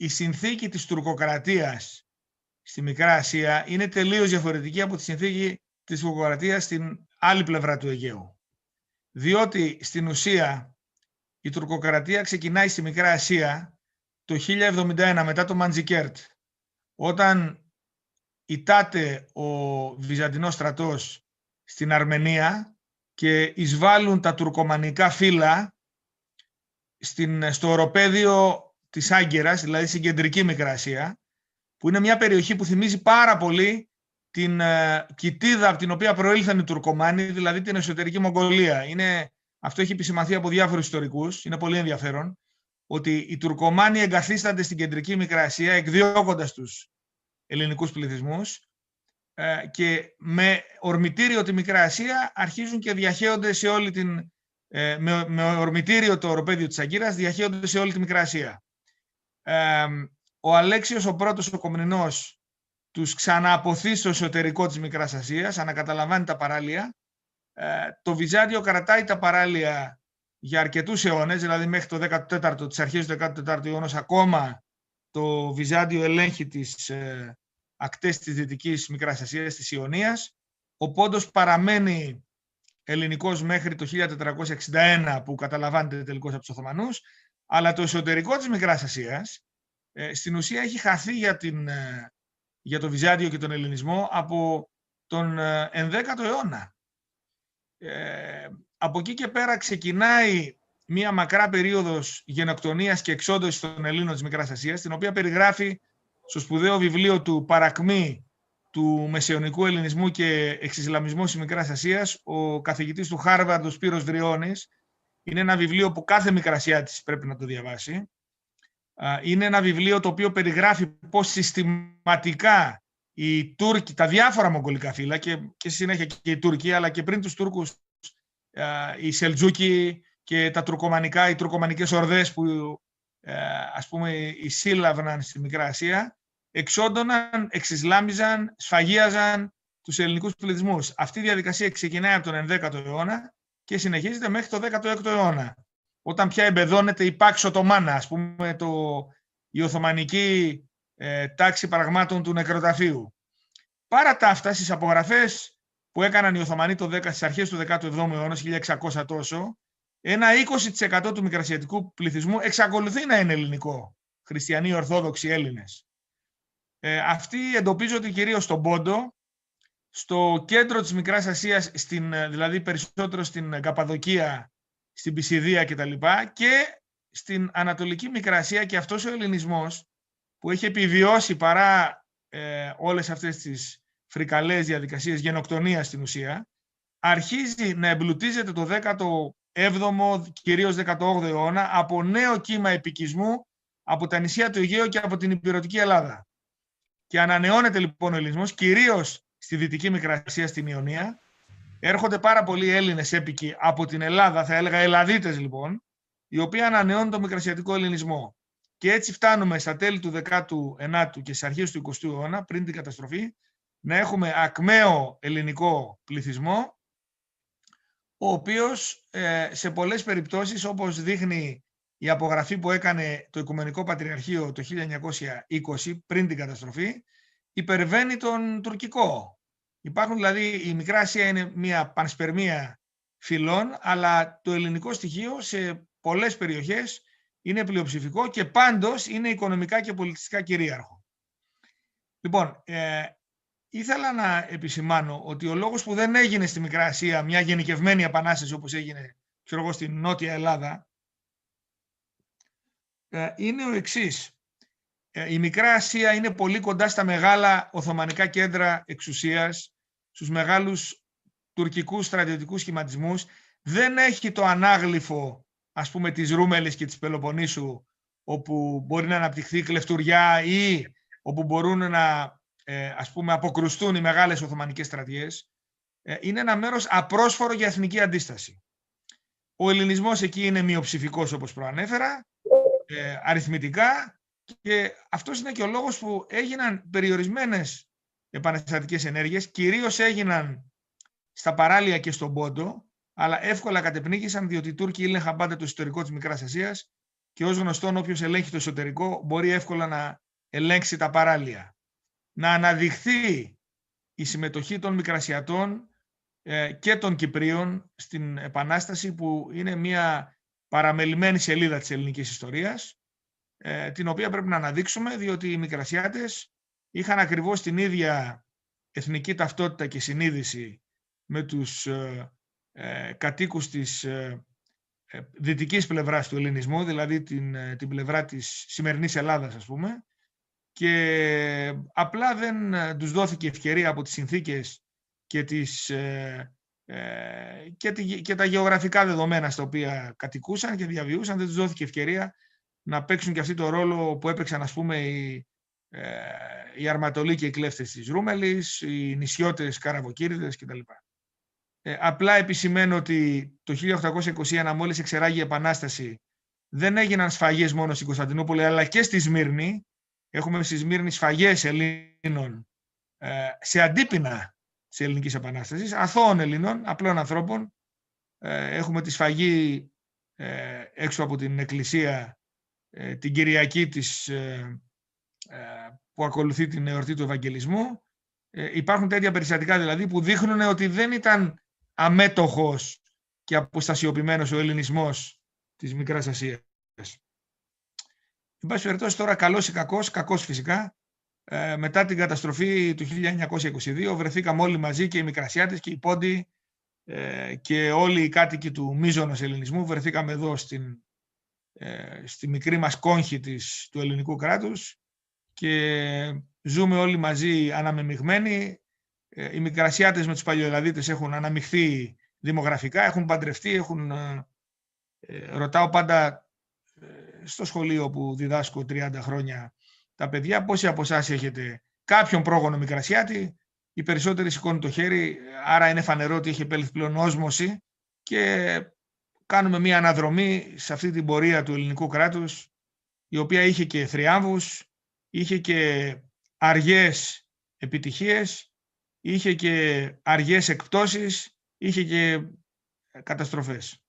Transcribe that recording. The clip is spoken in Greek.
η συνθήκη της τουρκοκρατίας στη Μικρά Ασία είναι τελείως διαφορετική από τη συνθήκη της τουρκοκρατίας στην άλλη πλευρά του Αιγαίου. Διότι στην ουσία η τουρκοκρατία ξεκινάει στη Μικρά Ασία το 1071 μετά το Μαντζικέρτ, όταν ιτάται ο Βυζαντινός στρατός στην Αρμενία και εισβάλλουν τα τουρκομανικά φύλλα στο οροπέδιο της Άγκυρας, δηλαδή στην κεντρική Μικρά Ασία, που είναι μια περιοχή που θυμίζει πάρα πολύ την κοιτίδα από την οποία προήλθαν οι Τουρκομάνοι, δηλαδή την εσωτερική Μογγολία. Αυτό έχει επισημανθεί από διάφορους ιστορικούς, είναι πολύ ενδιαφέρον, ότι οι Τουρκομάνοι εγκαθίστανται στην κεντρική Μικρά Ασία, εκδιώκοντας τους ελληνικούς πληθυσμούς, και με ορμητήριο τη Μικρά Ασία αρχίζουν και διαχέονται σε όλη την... με ορμητήριο το οροπέδιο της Άγκυρας διαχέονται σε όλη τη Μικρά Ασία. Ο Αλέξιος ο πρώτος ο Κομνηνός τους ξανααποθεί στο εσωτερικό της Μικράς Ασίας, ανακαταλαμβάνει τα παράλια. Το Βυζάντιο κρατάει τα παράλια για αρκετούς αιώνες, δηλαδή μέχρι το 14ο, τις αρχές του 14ου αιώνα, ακόμα το Βυζάντιο ελέγχει τις ακτές της Δυτικής Μικράς Ασίας, της Ιωνίας. Ο Πόντος παραμένει ελληνικός μέχρι το 1461 που καταλαμβάνεται τελικώς από τους Οθωμανούς, αλλά το εσωτερικό της Μικράς Ασίας στην ουσία έχει χαθεί για το Βυζάντιο και τον Ελληνισμό από τον 11ο αιώνα. Από εκεί και πέρα ξεκινάει μία μακρά περίοδος γενοκτονίας και εξόντωσης των Ελλήνων της Μικράς Ασίας, την οποία περιγράφει στο σπουδαίο βιβλίο του «Παρακμή του Μεσαιωνικού Ελληνισμού και Εξισλαμισμού της Μικράς Ασίας» ο καθηγητής του Χάρβαρντ, ο Σπύρος Δριώνης. Είναι ένα βιβλίο που κάθε Μικρασιάτης πρέπει να το διαβάσει. Είναι ένα βιβλίο το οποίο περιγράφει πώς συστηματικά οι Τούρκοι, τα διάφορα μογγολικά φύλλα και στη συνέχεια και οι Τούρκοι, αλλά και πριν τους Τούρκους οι Σελτζούκοι και τα τουρκομανικά, οι τουρκομανικές ορδές που ας πούμε εισήλαβναν στη Μικρά Ασία, εξόντωναν, εξισλάμιζαν, σφαγίαζαν τους ελληνικούς πληθυσμούς. Αυτή η διαδικασία ξεκινάει από τον 11ο αιώνα και συνεχίζεται μέχρι το 16ο αιώνα, όταν πια εμπεδώνεται η Πάξ Οτομάνα, ας πούμε η Οθωμανική τάξη πραγμάτων του νεκροταφείου. Παρά τα αυτά, στις απογραφές που έκαναν οι Οθωμανοί στις αρχές του 17ου αιώνα, 1600 τόσο, ένα 20% του μικρασιατικού πληθυσμού εξακολουθεί να είναι ελληνικό, χριστιανοί, Ορθόδοξοι, Έλληνες. Αυτοί εντοπίζονται κυρίως στον Πόντο, στο κέντρο της Μικράς Ασίας, δηλαδή περισσότερο στην Καπαδοκία, στην Πισιδία κτλ. Και στην Ανατολική Μικρά Ασία, και αυτός ο ελληνισμός που έχει επιβιώσει παρά όλες αυτές τις φρικαλές διαδικασίες γενοκτονίας στην ουσία, αρχίζει να εμπλουτίζεται το 17ο, κυρίως 18ο αιώνα από νέο κύμα επικισμού από τα νησιά του Αιγαίου και από την Ηπειρωτική Ελλάδα. Και ανανεώνεται λοιπόν ο ελληνισμός, κυρίως στη Δυτική Μικρά Ασία, στην Ιωνία. Έρχονται πάρα πολλοί Έλληνες έπικοι από την Ελλάδα, θα έλεγα Ελλαδίτες λοιπόν, οι οποίοι ανανεώνουν το μικρασιατικό ελληνισμό. Και έτσι φτάνουμε στα τέλη του 19ου και στις αρχές του 20ου αιώνα, πριν την καταστροφή, να έχουμε ακμαίο ελληνικό πληθυσμό, ο οποίος σε πολλές περιπτώσεις, όπως δείχνει η απογραφή που έκανε το Οικουμενικό Πατριαρχείο το 1920, πριν την καταστροφή, υπερβαίνει τον τουρκικό. Υπάρχουν δηλαδή, η Μικρά Ασία είναι μια πανσπερμία φυλών, αλλά το ελληνικό στοιχείο σε πολλές περιοχές είναι πλειοψηφικό και πάντως είναι οικονομικά και πολιτιστικά κυρίαρχο. Λοιπόν, ήθελα να επισημάνω ότι ο λόγος που δεν έγινε στη Μικρά Ασία μια γενικευμένη επανάσταση όπως έγινε, ξέρω εγώ, στην Νότια Ελλάδα, είναι ο εξής. Η Μικρά Ασία είναι πολύ κοντά στα μεγάλα οθωμανικά κέντρα εξουσίας, στους μεγάλους τουρκικούς στρατιωτικούς σχηματισμούς. Δεν έχει το ανάγλυφο, ας πούμε, της Ρούμελης και της Πελοποννήσου, όπου μπορεί να αναπτυχθεί κλεφτουριά ή όπου μπορούν να ας πούμε, αποκρουστούν οι μεγάλες οθωμανικές στρατιές. Είναι ένα μέρος απρόσφορο για εθνική αντίσταση. Ο ελληνισμός εκεί είναι μειοψηφικός, όπως προανέφερα, αριθμητικά, και αυτός είναι και ο λόγος που έγιναν περιορισμένες επαναστατικές ενέργειες, κυρίως έγιναν στα παράλια και στον Πόντο, αλλά εύκολα κατεπνίγησαν, διότι οι Τούρκοι έλεγχαν πάντα το ιστορικό της Μικράς Ασίας και ως γνωστόν όποιος ελέγχει το εσωτερικό μπορεί εύκολα να ελέγξει τα παράλια. Να αναδειχθεί η συμμετοχή των Μικρασιατών και των Κυπρίων στην Επανάσταση, που είναι μια παραμελημένη σελίδα της ελληνικής ιστορίας, την οποία πρέπει να αναδείξουμε, διότι οι Μικρασιάτες είχαν ακριβώς την ίδια εθνική ταυτότητα και συνείδηση με τους κατοίκους της δυτικής πλευράς του ελληνισμού, δηλαδή την πλευρά της σημερινής Ελλάδας, ας πούμε, και απλά δεν τους δόθηκε ευκαιρία από τις συνθήκες και τα γεωγραφικά δεδομένα στα οποία κατοικούσαν και διαβιούσαν, δεν τους δόθηκε ευκαιρία να παίξουν και αυτοί το ρόλο που έπαιξαν, ας πούμε, οι αρματολοί και οι κλέφτες της Ρούμελης, οι νησιώτες καραβοκύριδες κτλ. Απλά επισημαίνω ότι το 1821, μόλις εξεράγει η Επανάσταση, δεν έγιναν σφαγές μόνο στην Κωνσταντινούπολη, αλλά και στη Σμύρνη. Έχουμε στη Σμύρνη σφαγές Ελλήνων σε αντίπεινα της Ελληνικής Επανάστασης, αθώων Ελλήνων, απλών ανθρώπων. Έχουμε τη σφαγή έξω από την εκκλησία την Κυριακή που ακολουθεί την εορτή του Ευαγγελισμού. Υπάρχουν τέτοια περιστατικά δηλαδή που δείχνουν ότι δεν ήταν αμέτωχος και αποστασιοποιημένος ο ελληνισμός της Μικράς Ασίας. Εν πάση περιπτώσει, τώρα καλός ή κακός φυσικά, μετά την καταστροφή του 1922 βρεθήκαμε όλοι μαζί, και οι Μικρασιάτες και οι Πόντιοι και όλοι οι κάτοικοι του μείζωνος ελληνισμού βρεθήκαμε εδώ στη μικρή μας κόγχη του ελληνικού κράτους και ζούμε όλοι μαζί αναμεμειγμένοι. Οι Μικρασιάτες με τους Παλαιοελλαδίτες έχουν αναμειχθεί δημογραφικά, έχουν παντρευτεί, ρωτάω πάντα στο σχολείο που διδάσκω 30 χρόνια τα παιδιά, πόσοι από εσάς έχετε κάποιον πρόγονο Μικρασιάτη? Οι περισσότεροι σηκώνουν το χέρι, άρα είναι φανερό ότι έχει επέλθει πλέον όσμωση και κάνουμε μια αναδρομή σε αυτή την πορεία του ελληνικού κράτους, η οποία είχε και θριάμβους, είχε και αργές επιτυχίες, είχε και αργές εκπτώσεις, είχε και καταστροφές.